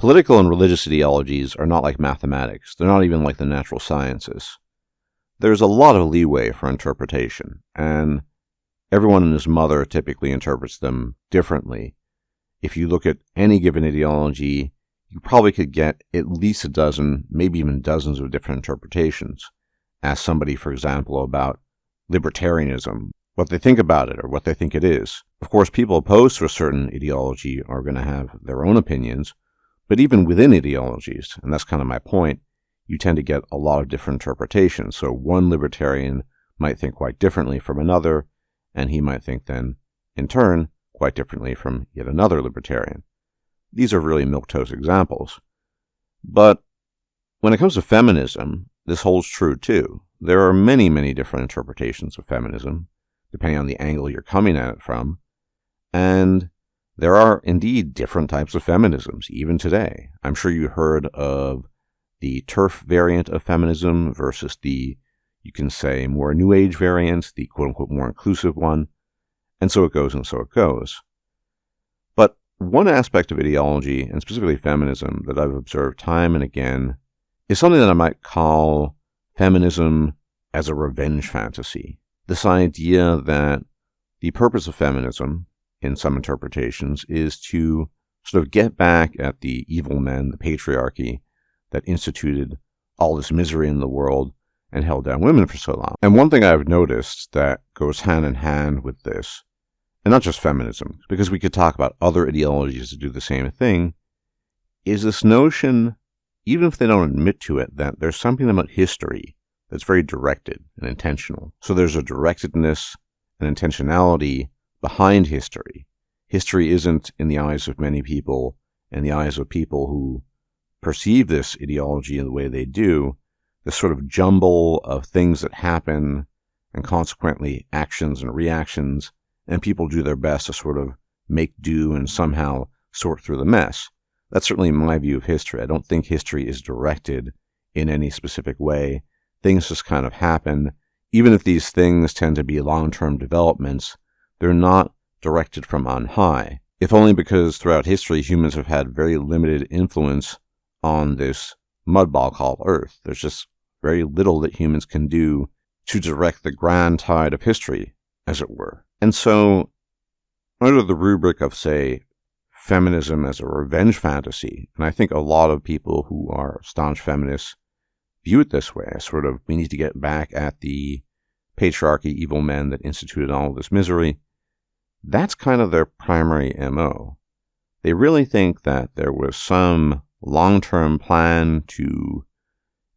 Political and religious ideologies are not like mathematics. They're not even like the natural sciences. There's a lot of leeway for interpretation, and everyone and his mother typically interprets them differently. If you look at any given ideology, you probably could get at least a dozen, maybe even dozens of different interpretations. Ask somebody, for example, about libertarianism, what they think about it or what they think it is. Of course, people opposed to a certain ideology are going to have their own opinions, but even within ideologies, and that's kind of my point, you tend to get a lot of different interpretations. So one libertarian might think quite differently from another, and he might think then, in turn, quite differently from yet another libertarian. These are really milquetoast examples. But when it comes to feminism, this holds true too. There are many, many different interpretations of feminism, depending on the angle you're coming at it from. And there are indeed different types of feminisms, even today. I'm sure you heard of the TERF variant of feminism versus the, you can say, more New Age variant, the quote-unquote more inclusive one. And so it goes and so it goes. But one aspect of ideology, and specifically feminism, that I've observed time and again is something that I might call feminism as a revenge fantasy. This idea that the purpose of feminism, in some interpretations, is to sort of get back at the evil men, the patriarchy, that instituted all this misery in the world and held down women for so long. And one thing I've noticed that goes hand in hand with this, and not just feminism, because we could talk about other ideologies that do the same thing, is this notion, even if they don't admit to it, that there's something about history that's very directed and intentional. So there's a directedness and intentionality behind history. History isn't, in the eyes of many people, in the eyes of people who perceive this ideology in the way they do, this sort of jumble of things that happen and consequently actions and reactions, and people do their best to sort of make do and somehow sort through the mess. That's certainly my view of history. I don't think history is directed in any specific way. Things just kind of happen. Even if these things tend to be long-term developments, they're not directed from on high, if only because throughout history humans have had very limited influence on this mudball called Earth. There's just very little that humans can do to direct the grand tide of history, as it were. And so, under the rubric of, say, feminism as a revenge fantasy, and I think a lot of people who are staunch feminists view it this way, as sort of, we need to get back at the patriarchy, evil men that instituted all of this misery. That's kind of their primary MO. They really think that there was some long-term plan to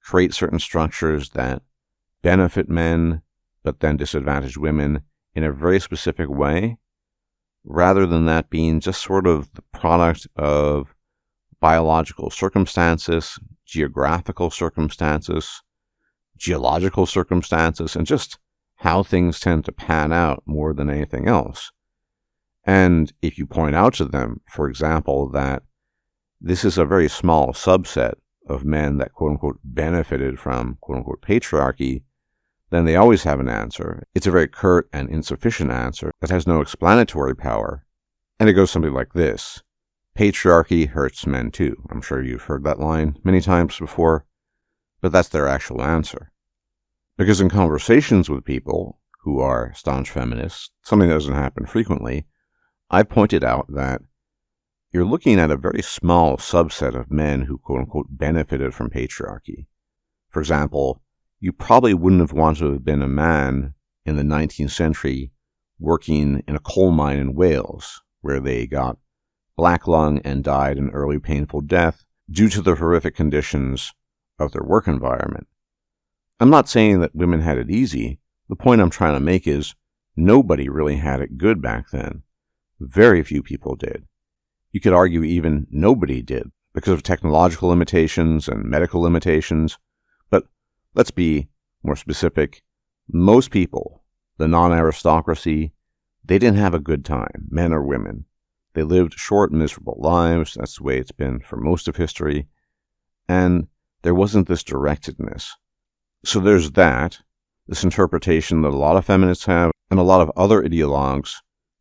create certain structures that benefit men, but then disadvantage women in a very specific way, rather than that being just sort of the product of biological circumstances, geographical circumstances, geological circumstances, and just how things tend to pan out more than anything else. And if you point out to them, for example, that this is a very small subset of men that quote-unquote benefited from quote-unquote patriarchy, then they always have an answer. It's a very curt and insufficient answer that has no explanatory power. And it goes something like this: patriarchy hurts men too. I'm sure you've heard that line many times before, but that's their actual answer. Because in conversations with people who are staunch feminists, something that doesn't happen frequently, I pointed out that you're looking at a very small subset of men who quote-unquote benefited from patriarchy. For example, you probably wouldn't have wanted to have been a man in the 19th century working in a coal mine in Wales, where they got black lung and died an early painful death due to the horrific conditions of their work environment. I'm not saying that women had it easy. The point I'm trying to make is nobody really had it good back then. Very few people did. You could argue even nobody did because of technological limitations and medical limitations. But let's be more specific. Most people, the non-aristocracy, they didn't have a good time, men or women. They lived short, miserable lives. That's the way it's been for most of history. And there wasn't this directedness. So there's that, this interpretation that a lot of feminists have, and a lot of other ideologues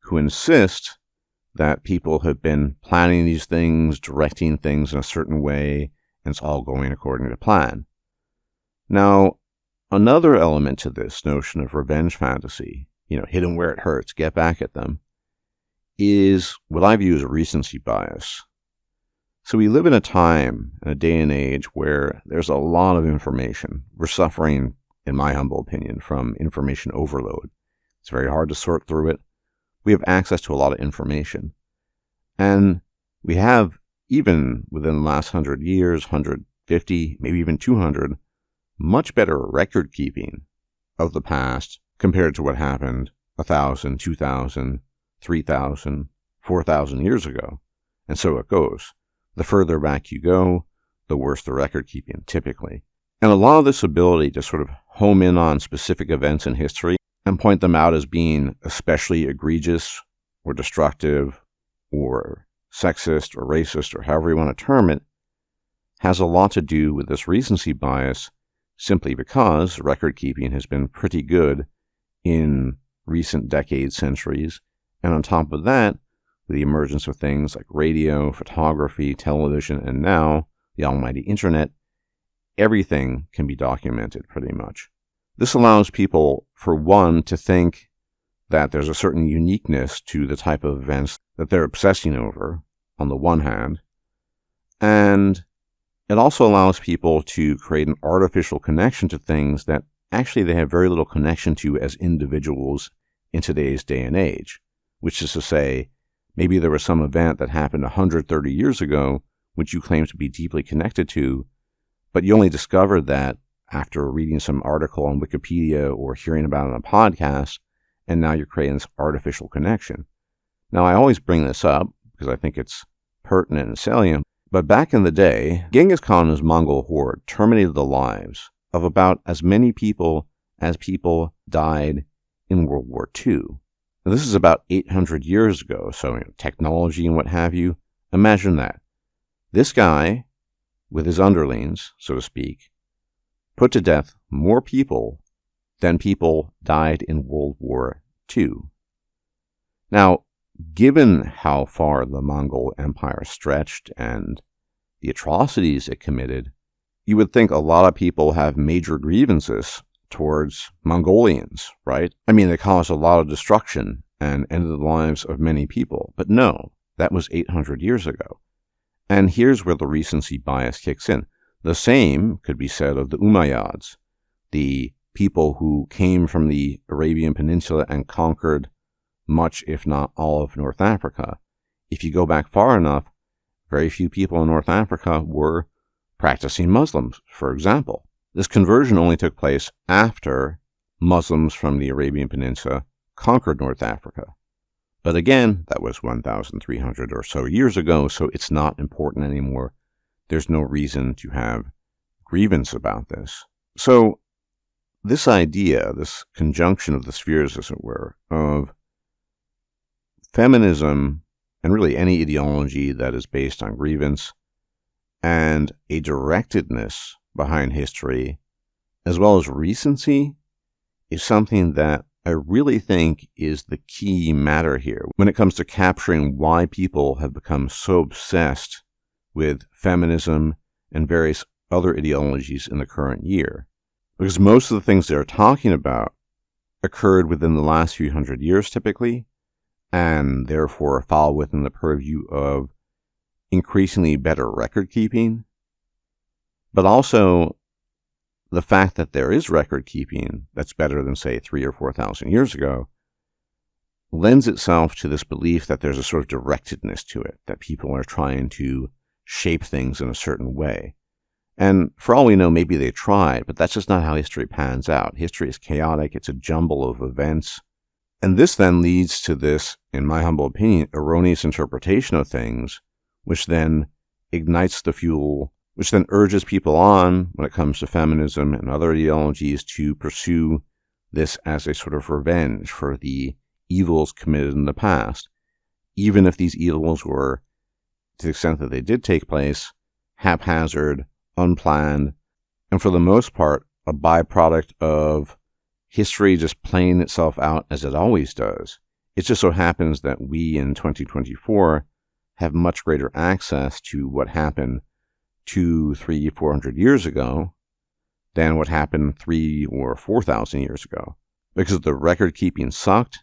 who insist that people have been planning these things, directing things in a certain way, and it's all going according to plan. Now, another element to this notion of revenge fantasy, hit them where it hurts, get back at them, is what I view as recency bias. So we live in a time, in a day and age, where there's a lot of information. We're suffering, in my humble opinion, from information overload. It's very hard to sort through it. We have access to a lot of information. And we have, even within the last 100 years, 150, maybe even 200, much better record keeping of the past compared to what happened 1,000, 2,000, 3,000, 4,000 years ago. And so it goes. The further back you go, the worse the record keeping, typically. And a lot of this ability to sort of home in on specific events in history and point them out as being especially egregious or destructive or sexist or racist or however you want to term it, has a lot to do with this recency bias, simply because record keeping has been pretty good in recent decades, centuries. And on top of that, with the emergence of things like radio, photography, television, and now the almighty internet, everything can be documented pretty much. This allows people, for one, to think that there's a certain uniqueness to the type of events that they're obsessing over, on the one hand, and it also allows people to create an artificial connection to things that actually they have very little connection to as individuals in today's day and age, which is to say, maybe there was some event that happened 130 years ago, which you claim to be deeply connected to, but you only discovered that after reading some article on Wikipedia or hearing about it on a podcast, and now you're creating this artificial connection. Now, I always bring this up because I think it's pertinent and salient, but back in the day, Genghis Khan and his Mongol horde terminated the lives of about as many people as people died in World War II. Now, this is about 800 years ago, so technology and what have you. Imagine that. This guy, with his underlings, so to speak, put to death more people than people died in World War II. Now, given how far the Mongol Empire stretched and the atrocities it committed, you would think a lot of people have major grievances towards Mongolians, right? I mean, they caused a lot of destruction and ended the lives of many people. But no, that was 800 years ago. And here's where the recency bias kicks in. The same could be said of the Umayyads, the people who came from the Arabian Peninsula and conquered much, if not all, of North Africa. If you go back far enough, very few people in North Africa were practicing Muslims, for example. This conversion only took place after Muslims from the Arabian Peninsula conquered North Africa. But again, that was 1,300 or so years ago, so it's not important anymore. There's no reason to have grievance about this. So this idea, this conjunction of the spheres, as it were, of feminism and really any ideology that is based on grievance and a directedness behind history, as well as recency, is something that I really think is the key matter here when it comes to capturing why people have become so obsessed with feminism and various other ideologies in the current year. Because most of the things they're talking about occurred within the last few hundred years typically, and therefore fall within the purview of increasingly better record keeping, but also the fact that there is record keeping that's better than, say, 3,000 or 4,000 years ago lends itself to this belief that there's a sort of directedness to it, that people are trying to shape things in a certain way. And for all we know, maybe they tried, but that's just not how history pans out. History is chaotic. It's a jumble of events. And this then leads to this, in my humble opinion, erroneous interpretation of things, which then ignites the fuel, which then urges people on, when it comes to feminism and other ideologies, to pursue this as a sort of revenge for the evils committed in the past, even if these evils were, to the extent that they did take place, haphazard, unplanned, and for the most part, a byproduct of history just playing itself out as it always does. It just so happens that we in 2024 have much greater access to what happened 200, 300, 400 years ago than what happened 3,000 or 4,000 years ago. Because the record keeping sucked,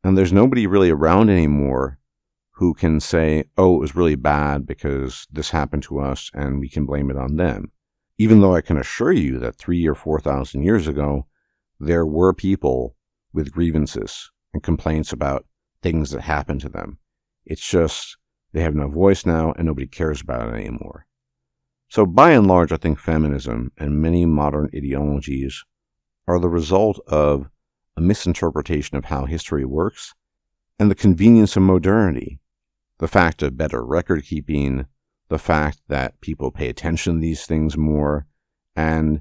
and there's nobody really around anymore who can say, oh, it was really bad because this happened to us and we can blame it on them. Even though I can assure you that 3,000 or 4,000 years ago, there were people with grievances and complaints about things that happened to them. It's just they have no voice now and nobody cares about it anymore. So by and large, I think feminism and many modern ideologies are the result of a misinterpretation of how history works and the convenience of modernity, the fact of better record keeping, the fact that people pay attention to these things more, and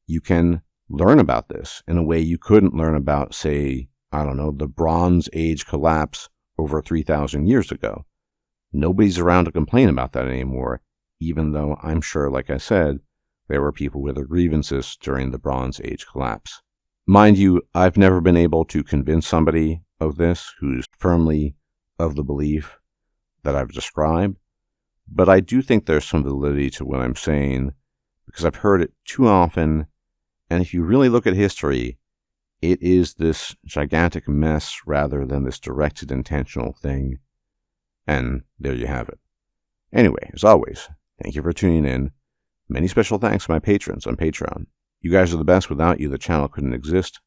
you can learn about this in a way you couldn't learn about, say, I don't know, the Bronze Age collapse over 3,000 years ago. Nobody's around to complain about that anymore, even though I'm sure, like I said, there were people with their grievances during the Bronze Age collapse. Mind you, I've never been able to convince somebody of this who's firmly of the belief that I've described, but I do think there's some validity to what I'm saying because I've heard it too often, and if you really look at history, it is this gigantic mess rather than this directed intentional thing, and there you have it. Anyway, as always, thank you for tuning in. Many special thanks to my patrons on Patreon. You guys are the best. Without you, the channel couldn't exist.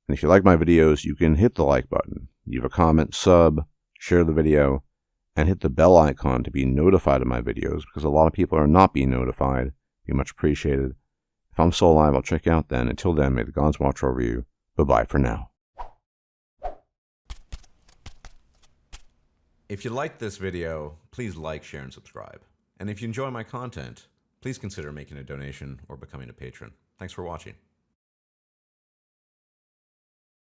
And if you like my videos, you can hit the like button, leave a comment, sub, share the video, and hit the bell icon to be notified of my videos, because a lot of people are not being notified. It'd be much appreciated. If I'm still alive, I'll check you out then. Until then, may the gods watch over you. Bye-bye for now. If you liked this video, please like, share, and subscribe. And if you enjoy my content, please consider making a donation or becoming a patron. Thanks for watching.